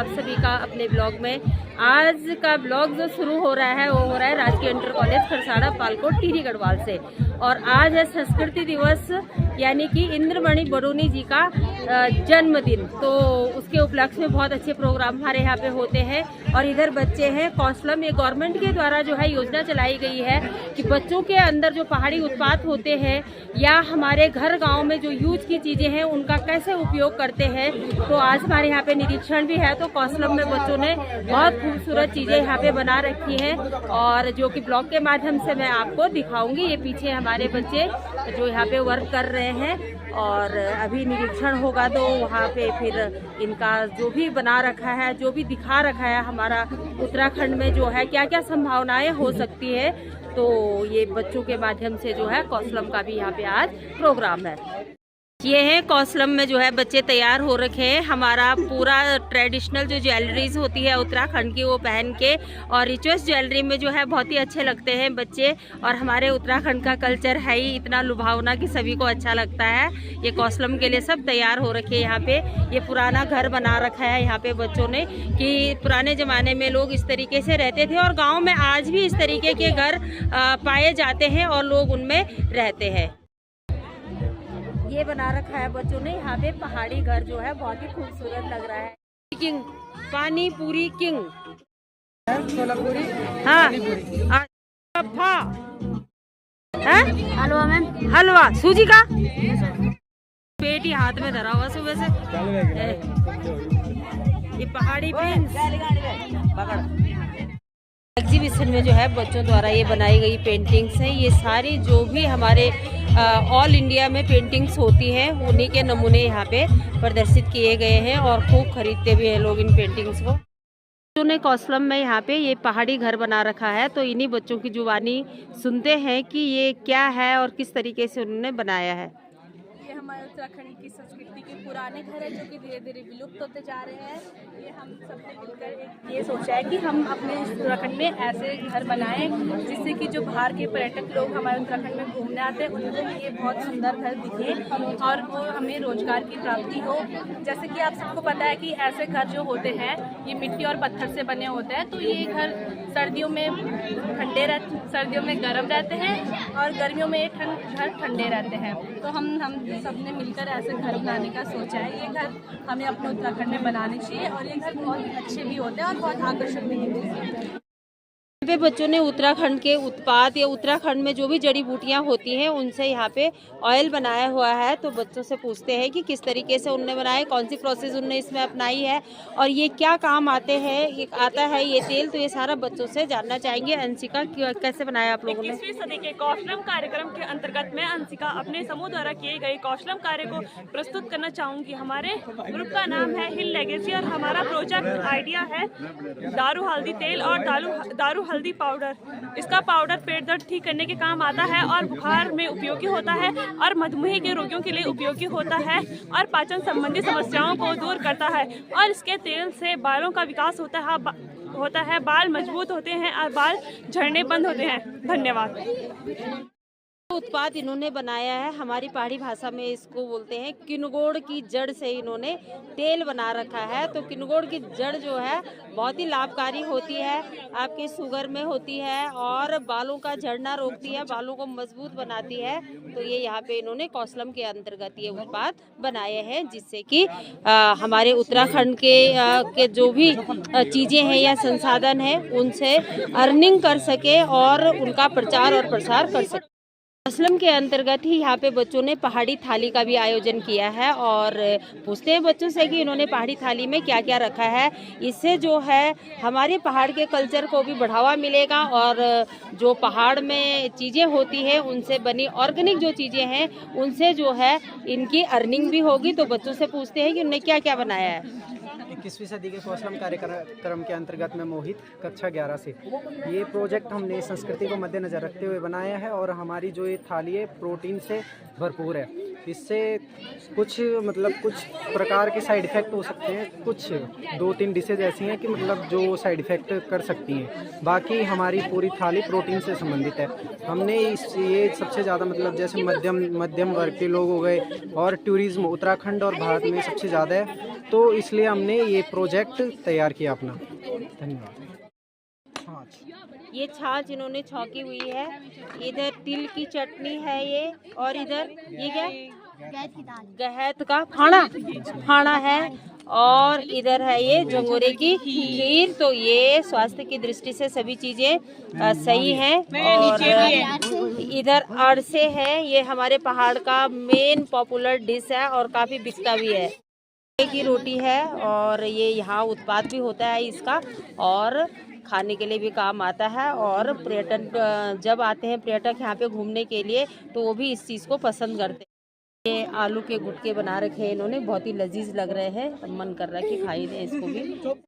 आप सभी का अपने ब्लॉग में। आज का ब्लॉग जो शुरू हो रहा है वो हो रहा है राजकीय इंटर कॉलेज खरसाड़ा पालकोट टिहरी गढ़वाल से। और आज है संस्कृति दिवस यानी कि इंद्रमणि बडोनी जी का जन्मदिन। तो उसके उपलक्ष्य में बहुत अच्छे प्रोग्राम हमारे यहाँ पे होते हैं। और इधर बच्चे हैं कौशलम, ये गवर्नमेंट के द्वारा जो है योजना चलाई गई है कि बच्चों के अंदर जो पहाड़ी उत्पाद होते हैं या हमारे घर गांव में जो यूज की चीज़ें हैं उनका कैसे उपयोग करते हैं। तो आज हमारे यहाँ पे निरीक्षण भी है। तो कौशलम में बच्चों ने बहुत खूबसूरत चीज़ें यहाँ पे बना रखी हैं और जो कि ब्लॉग के माध्यम से मैं आपको दिखाऊंगी। ये पीछे हमारे बच्चे जो यहाँ पे वर्क कर रहे हैं और अभी निरीक्षण होगा तो वहाँ पे फिर इनका जो भी बना रखा है, जो भी दिखा रखा है हमारा उत्तराखंड में जो है क्या क्या संभावनाएं हो सकती है, तो ये बच्चों के माध्यम से जो है कौशलम का भी यहाँ पे आज प्रोग्राम है। ये है कौशलम में जो है बच्चे तैयार हो रखे हैं। हमारा पूरा ट्रेडिशनल जो ज्वेलरीज होती है उत्तराखंड की वो पहन के, और रिचुअल्स ज्वेलरी में जो है बहुत ही अच्छे लगते हैं बच्चे। और हमारे उत्तराखंड का कल्चर है ही इतना लुभावना कि सभी को अच्छा लगता है। ये कौशलम के लिए सब तैयार हो रखे हैं। यहाँ पे ये पुराना घर बना रखा है यहाँ पे बच्चों ने, कि पुराने ज़माने में लोग इस तरीके से रहते थे और गाँव में आज भी इस तरीके के घर पाए जाते हैं और लोग उनमें रहते हैं। ये बना रखा है बच्चों ने यहाँ पे पहाड़ी घर जो है बहुत ही खूबसूरत लग रहा है। किंग पानी पूरी किंग, हाँ हलवा मैम, हलवा सूजी का पेट ही हाथ में धरा हुआ सुबह से। ये पहाड़ी प्रिंस एग्जीबिशन में जो है बच्चों द्वारा ये बनाई गई पेंटिंग्स हैं। ये सारी जो भी हमारे ऑल इंडिया में पेंटिंग्स होती हैं उन्हीं के नमूने यहाँ पे प्रदर्शित किए गए हैं और खूब खरीदते भी हैं लोग इन पेंटिंग्स को। बच्चों ने कौशलम में यहाँ पे ये पहाड़ी घर बना रखा है, तो इन्हीं बच्चों की जुबानी सुनते हैं कि ये क्या है और किस तरीके से उन्होंने बनाया है। ये हमारे उत्तराखंड की संस्कृति के पुराने घर हैं जो कि धीरे धीरे विलुप्त होते जा रहे हैं। ये हम सबने मिलकर ये सोचा है कि हम अपने उत्तराखंड में ऐसे घर बनाएं जिससे कि जो बाहर के पर्यटक लोग हमारे उत्तराखंड में घूमने आते हैं उनको ये बहुत सुंदर घर दिखे और वो हमें रोजगार की प्राप्ति हो। जैसे कि आप सबको पता है कि ऐसे घर जो होते हैं ये मिट्टी और पत्थर से बने होते हैं, तो ये घर सर्दियों में सर्दियों में गर्म रहते हैं और गर्मियों में घर ठंडे रहते हैं। तो हम सबने मिलकर ऐसे घर बनाने का सोचा है। ये घर हमें अपने उत्तराखंड में बनाने चाहिए और ये घर बहुत अच्छे भी होते हैं और बहुत आकर्षक भी होते हैं। पे बच्चों ने उत्तराखंड के उत्पाद या उत्तराखंड में जो भी जड़ी बूटियां होती हैं उनसे यहाँ पे ऑयल बनाया हुआ है। तो बच्चों से पूछते हैं कि किस तरीके से उनने बनाया, कौन सी प्रोसेस उनने इसमें अपनाई है और ये क्या काम आता है ये तेल। तो ये सारा बच्चों से जानना चाहेंगे। अंशिका, कैसे बनाया आप लोगों ने? 21वीं सदी के कौशलम कार्यक्रम के अंतर्गत मैं अंशिका अपने समूह द्वारा किए गए कौशलम कार्य को प्रस्तुत करना चाहूँगी। हमारे ग्रुप का नाम है हिल लेगेसी और हमारा प्रोजेक्ट आइडिया है दारू हल्दी तेल और दारू हल्दी पाउडर। इसका पाउडर पेट दर्द ठीक करने के काम आता है और बुखार में उपयोगी होता है और मधुमेह के रोगियों के लिए उपयोगी होता है और पाचन संबंधी समस्याओं को दूर करता है। और इसके तेल से बालों का विकास होता है, बाल मजबूत होते हैं और बाल झड़ने बंद होते हैं। धन्यवाद। उत्पाद इन्होंने बनाया है, हमारी पहाड़ी भाषा में इसको बोलते हैं किनगोड़ की जड़ से इन्होंने तेल बना रखा है। तो किनगोड़ की जड़ जो है बहुत ही लाभकारी होती है, आपके शुगर में होती है और बालों का झड़ना रोकती है, बालों को मजबूत बनाती है। तो ये यहाँ पे इन्होंने कौशलम के अंतर्गत ये उत्पाद बनाए हैं जिससे कि हमारे उत्तराखंड के जो भी चीज़ें हैं या संसाधन हैं उनसे अर्निंग कर सके और उनका प्रचार और प्रसार कर सके। कौशलम के अंतर्गत ही यहाँ पे बच्चों ने पहाड़ी थाली का भी आयोजन किया है और पूछते हैं बच्चों से कि इन्होंने पहाड़ी थाली में क्या क्या रखा है। इससे जो है हमारे पहाड़ के कल्चर को भी बढ़ावा मिलेगा और जो पहाड़ में चीज़ें होती हैं उनसे बनी ऑर्गेनिक जो चीज़ें हैं उनसे जो है इनकी अर्निंग भी होगी। तो बच्चों से पूछते हैं कि उन्होंने क्या क्या बनाया है। 21वीं सदी के कौशलम कार्यक्रम के अंतर्गत में मोहित कक्षा 11 से ये प्रोजेक्ट हमने संस्कृति को मद्देनजर रखते हुए बनाया है और हमारी जो ये थाली है प्रोटीन से भरपूर है। इससे कुछ मतलब कुछ प्रकार के साइड इफ़ेक्ट हो सकते हैं। कुछ 2-3 डिशेज ऐसी हैं कि मतलब जो साइड इफ़ेक्ट कर सकती हैं। बाकी हमारी पूरी थाली प्रोटीन से संबंधित है। हमने ये सबसे ज़्यादा मतलब जैसे मध्यम वर्ग के लोग हो गए और टूरिज़्म उत्तराखंड और भारत में सबसे ज़्यादा है, तो इसलिए हमने ये प्रोजेक्ट तैयार किया अपना। धन्यवाद। ये छाछ इन्होंने छौंकी हुई है। इधर तिल की चटनी है ये, और इधर ये क्या, गहत का फाड़ा है, और इधर है ये झंगोरे की खीर। तो ये स्वास्थ्य की दृष्टि से सभी चीजें सही हैं। और इधर अरसे है, ये हमारे पहाड़ का मेन पॉपुलर डिश है और काफी बिकता भी है। की रोटी है, और ये यहाँ उत्पाद भी होता है इसका, और खाने के लिए भी काम आता है। और पर्यटन जब आते हैं पर्यटक यहाँ पे घूमने के लिए, तो वो भी इस चीज़ को पसंद करते हैं। ये आलू के गुटके बना रखे हैं इन्होंने, बहुत ही लजीज लग रहे हैं। मन कर रहा है कि खा ही दें इसको भी।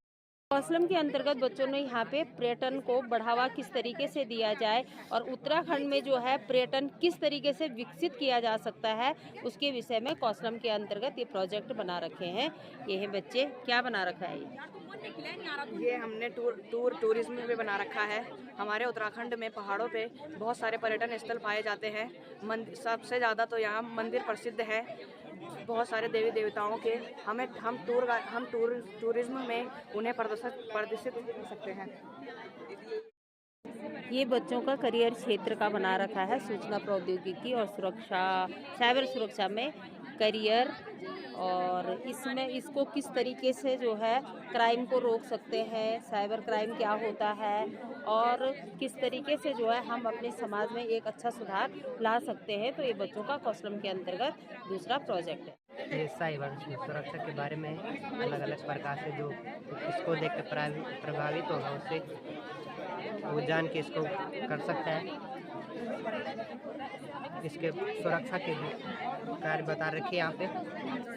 कौशलम के अंतर्गत बच्चों ने यहाँ पे पर्यटन को बढ़ावा किस तरीके से दिया जाए, और उत्तराखंड में जो है पर्यटन किस तरीके से विकसित किया जा सकता है, उसके विषय में कौशलम के अंतर्गत ये प्रोजेक्ट बना रखे हैं। ये है बच्चे, क्या बना रखा है ये हमने टूरिज्म में बना रखा है। हमारे उत्तराखंड में पहाड़ों पे बहुत सारे पर्यटन स्थल पाए जाते हैं। सबसे ज़्यादा तो यहाँ मंदिर प्रसिद्ध है, बहुत सारे देवी देवताओं के। हम टूरिज्म में उन्हें प्रदर्शित कर सकते हैं। ये बच्चों का करियर क्षेत्र का बना रखा है, सूचना प्रौद्योगिकी और सुरक्षा, साइबर सुरक्षा में करियर। और इसमें इसको किस तरीके से जो है क्राइम को रोक सकते हैं, साइबर क्राइम क्या होता है, और किस तरीके से जो है हम अपने समाज में एक अच्छा सुधार ला सकते हैं। तो ये बच्चों का कौशलम के अंतर्गत दूसरा प्रोजेक्ट है। ये साइबर सुरक्षा के बारे में अलग अलग प्रकार से जो इसको देख कर प्रभावित होगा, उससे वो जान के इसको कर सकता है। इसके सुरक्षा के कार्य बता रखे यहाँ पे।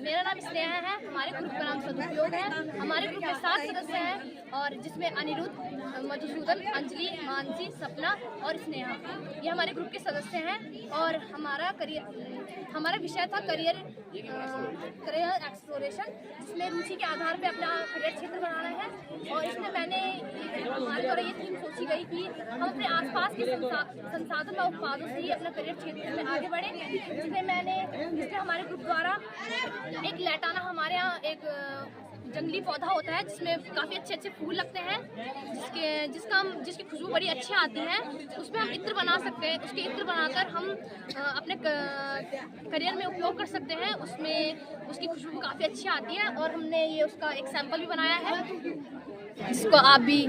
मेरा नाम स्नेहा है, हमारे ग्रुप का नाम सदुपयोग है। हमारे ग्रुप में 7 सदस्य हैं, और जिसमें अनिरुद्ध, मधुसूदन, अंजलि, मानसी, सपना और स्नेहा, ये हमारे ग्रुप के सदस्य हैं। और हमारा विषय था करियर एक्सप्लोरेशन, जिसमें रुचि के आधार पे अपना करियर क्षेत्र बनाना है। और इसमें हमारे द्वारा ये थीम सोची गई कि हम अपने आसपास के संसाधन व उत्पादों से ही अपना करियर क्षेत्र में आगे बढ़े। जिसमें हमारे ग्रुप द्वारा एक लैटाना, हमारे यहाँ एक जंगली पौधा होता है जिसमें काफ़ी अच्छे अच्छे फूल लगते हैं, जिसकी खुशबू बड़ी अच्छी आती है। उसमें हम इत्र बना सकते हैं, उसके इत्र बनाकर हम अपने करियर में उपयोग कर सकते हैं। उसमें उसकी खुशबू काफ़ी अच्छी आती है, और हमने ये उसका एक सैंपल भी बनाया है, इसको आप भी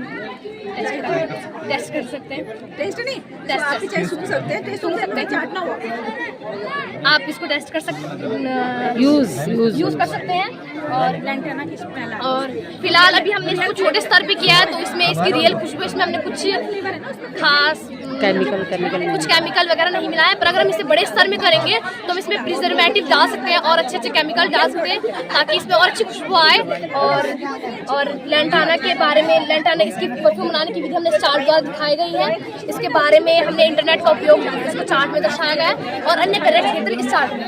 टेस्ट कर सकते हैं। टेस्ट नहीं, आप भी सूंघ सकते हैं, टेस्ट सकते हैं, चाटना होगा। आप इसको टेस्ट कर सकते हैं, यूज़ कर सकते हैं। और फिलहाल अभी हमने इसको छोटे स्तर पे किया है, तो इसमें इसकी रियल खुशबू, इसमें हमने कुछ खास केमिकल वगैरह नहीं मिलाया है। पर अगर हम इसे बड़े स्तर में करेंगे तो हम इसमें प्रिजर्वेटिव डाल सकते हैं और अच्छे अच्छे केमिकल डाल सकते हैं, ताकि इसमें और अच्छी खुशबू आए। और लैंटाना के बारे में, लैंटाना इसकी परफ्यूम बनाने की विधि हमने चार्ट द्वारा दिखाई गई है। इसके बारे में हमने इंटरनेट का उपयोग इसको चार्ट में दर्शाया गया है, और अन्य करियर क्षेत्र इस चार्ट में।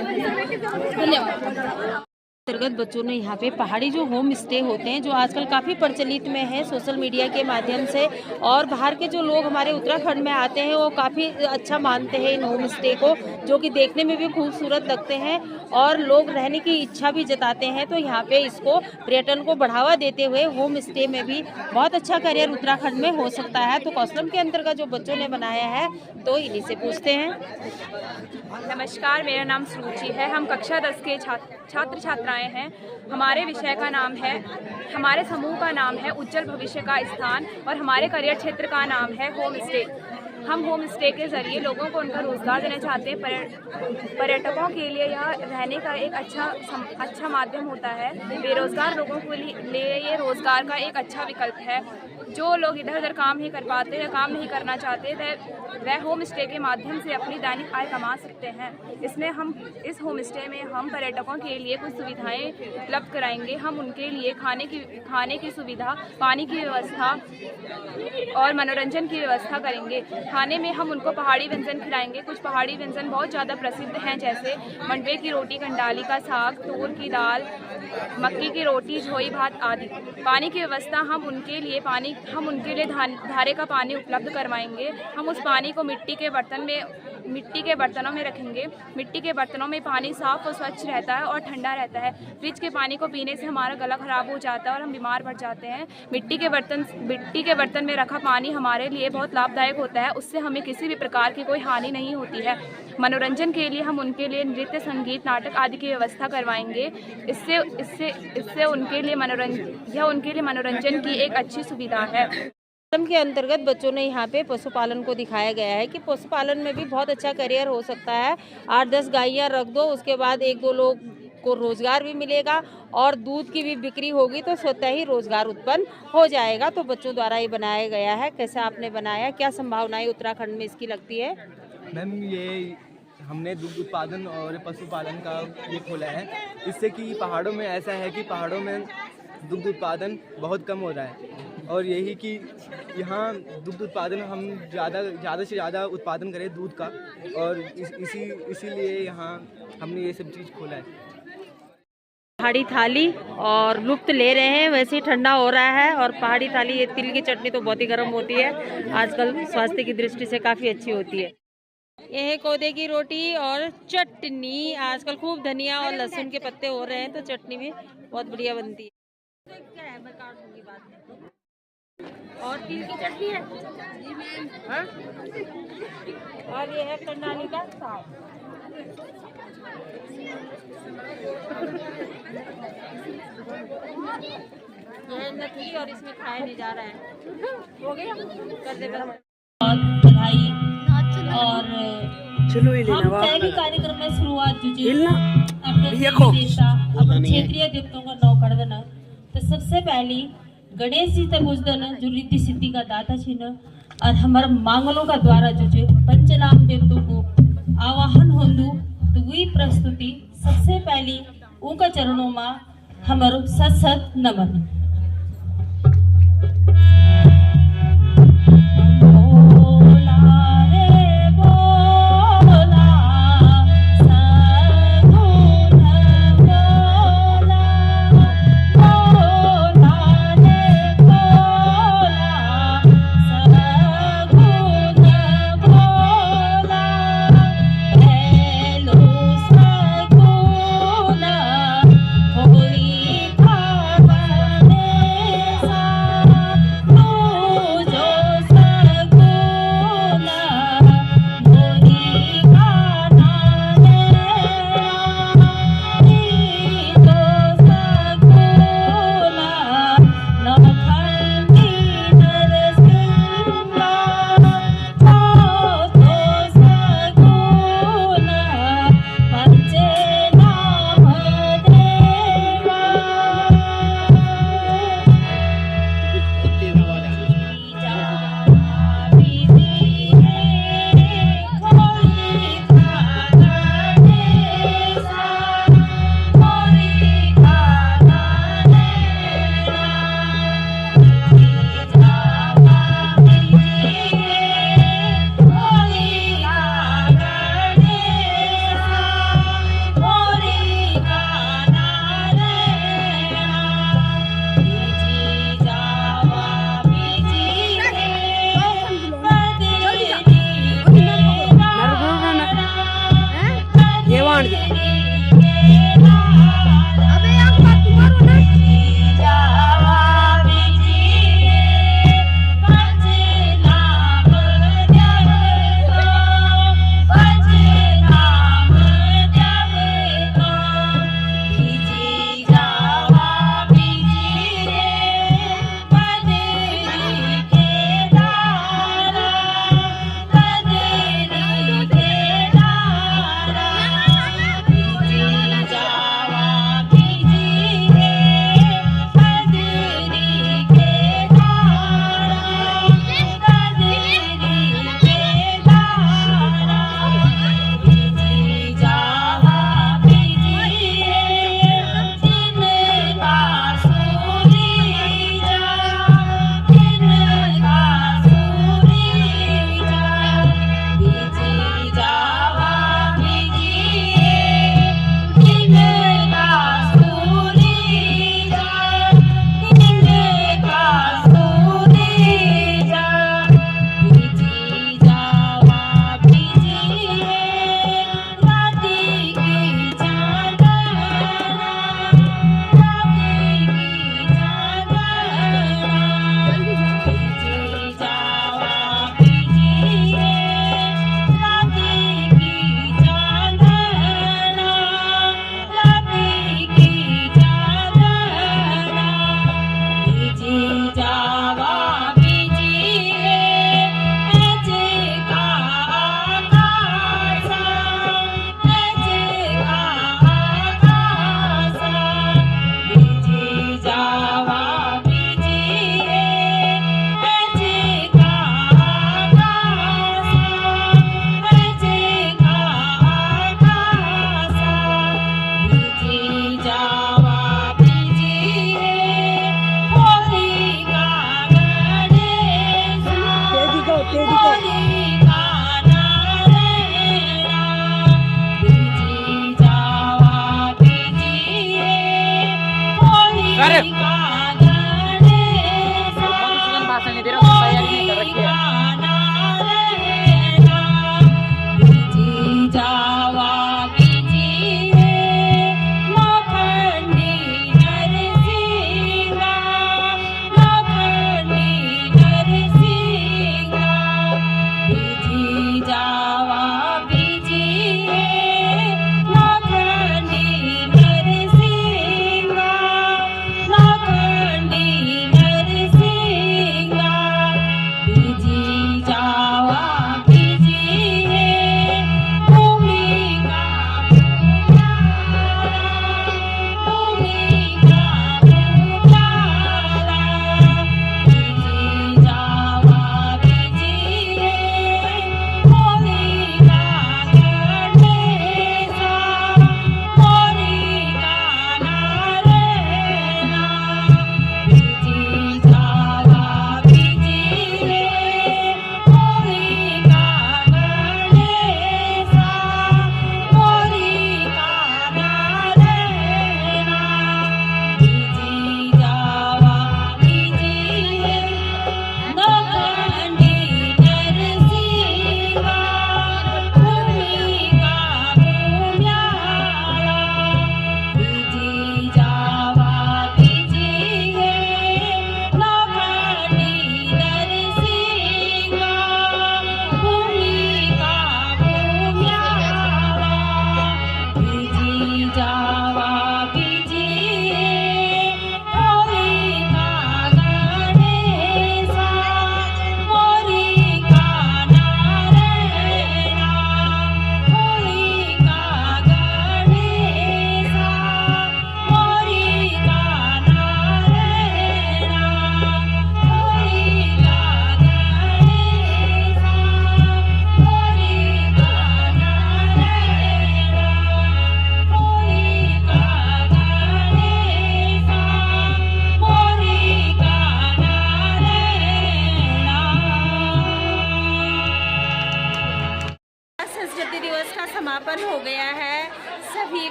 धन्यवाद। अंतर्गत बच्चों ने यहाँ पे पहाड़ी जो होम स्टे होते हैं, जो आजकल काफ़ी प्रचलित में है सोशल मीडिया के माध्यम से, और बाहर के जो लोग हमारे उत्तराखंड में आते हैं वो काफ़ी अच्छा मानते हैं इन होम स्टे को, जो कि देखने में भी खूबसूरत लगते हैं और लोग रहने की इच्छा भी जताते हैं। तो यहाँ पे इसको पर्यटन को बढ़ावा देते हुए होम स्टे में भी बहुत अच्छा करियर उत्तराखंड में हो सकता है। तो कौशलम के अंतर्गत जो बच्चों ने बनाया है, तो इन्हीं से पूछते हैं। नमस्कार, मेरा नाम सुरुचि है। हम कक्षा 10 के छात्र छात्राएं हैं। हमारे विषय का नाम है, हमारे समूह का नाम है उज्जवल भविष्य का स्थान, और हमारे करियर क्षेत्र का नाम है होम स्टे। हम होम स्टे के ज़रिए लोगों को उनका रोज़गार देना चाहते हैं। पर्यटकों के लिए यह रहने का एक अच्छा माध्यम होता है। बेरोज़गार लोगों के लिए ये रोज़गार का एक अच्छा विकल्प है। जो लोग इधर उधर काम नहीं कर पाते या काम नहीं करना चाहते, वह होम स्टे के माध्यम से अपनी दैनिक आय कमा सकते हैं। इस होम स्टे में हम पर्यटकों के लिए कुछ सुविधाएं उपलब्ध कराएंगे। हम उनके लिए खाने की सुविधा, पानी की व्यवस्था और मनोरंजन की व्यवस्था करेंगे। खाने में हम उनको पहाड़ी व्यंजन खिलाएंगे। कुछ पहाड़ी व्यंजन बहुत ज़्यादा प्रसिद्ध हैं, जैसे मंडवे की रोटी, कंडाली का साग, तूर की दाल, मक्की की रोटी, झोई भात आदि। पानी की व्यवस्था हम उनके लिए धारे का पानी उपलब्ध करवाएंगे। हम उस पानी को मिट्टी के बर्तनों में रखेंगे। मिट्टी के बर्तनों में पानी साफ और स्वच्छ रहता है और ठंडा रहता है। फ्रिज के पानी को पीने से हमारा गला खराब हो जाता है और हम बीमार पड़ जाते हैं। मिट्टी के बर्तन में रखा पानी हमारे लिए बहुत लाभदायक होता है, उससे हमें किसी भी प्रकार की कोई हानि नहीं होती है। मनोरंजन के लिए हम उनके लिए नृत्य, संगीत, नाटक आदि की व्यवस्था करवाएंगे। इससे उनके लिए मनोरंजन की एक अच्छी सुविधा है। कार्यक्रम के अंतर्गत बच्चों ने यहाँ पे पशुपालन को दिखाया गया है कि पशुपालन में भी बहुत अच्छा करियर हो सकता है। 8-10 गायें रख दो, उसके बाद 1-2 लोग को रोजगार भी मिलेगा और दूध की भी बिक्री होगी तो स्वतः ही रोजगार उत्पन्न हो जाएगा। तो बच्चों द्वारा ये बनाया गया है। कैसे आपने बनाया, क्या संभावनाएं उत्तराखंड में इसकी लगती है? मैम, ये हमने दुग्ध उत्पादन और पशुपालन का ये खोला है, इससे कि पहाड़ों में ऐसा है कि पहाड़ों में दुग्ध उत्पादन बहुत कम हो रहा है और यही कि यहाँ दुग्ध उत्पादन हम ज़्यादा से ज़्यादा उत्पादन करें दूध का, और इसीलिए यहाँ हमने ये सब चीज़ खोला है। पहाड़ी थाली और लुप्त ले रहे हैं, वैसे ही ठंडा हो रहा है। और पहाड़ी थाली, ये तिल की चटनी तो बहुत ही गर्म होती है, आजकल स्वास्थ्य की दृष्टि से काफ़ी अच्छी होती है। ये है कोदे की रोटी और चटनी। आजकल खूब धनिया और लहसुन के पत्ते हो रहे हैं तो चटनी भी बहुत बढ़िया बनती है। मैं काट दूंगी बाद में। और तिल की चटनी है हाँ? और ये है कंडाली का साग। यह नथली और इसमें खाया नहीं जा रहा है। हो गया कर दे बधाई। और हम पहले कार्यक्रम में शुरुआत अपने क्षेत्रीय देवताओं का नौ कर देना। तो सबसे पहली गणेश जी ते पूजन जो रिद्धि सिद्धि का दाता छिन और हमारे मांगलों का द्वारा जो पंचनाम देवताओं को आवाहन होंदु। तो वही प्रस्तुति सबसे पहली उनका चरणों में हमारो सत नमन। होली खावन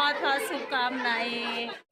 बहुत बहुत शुभकामनाएं।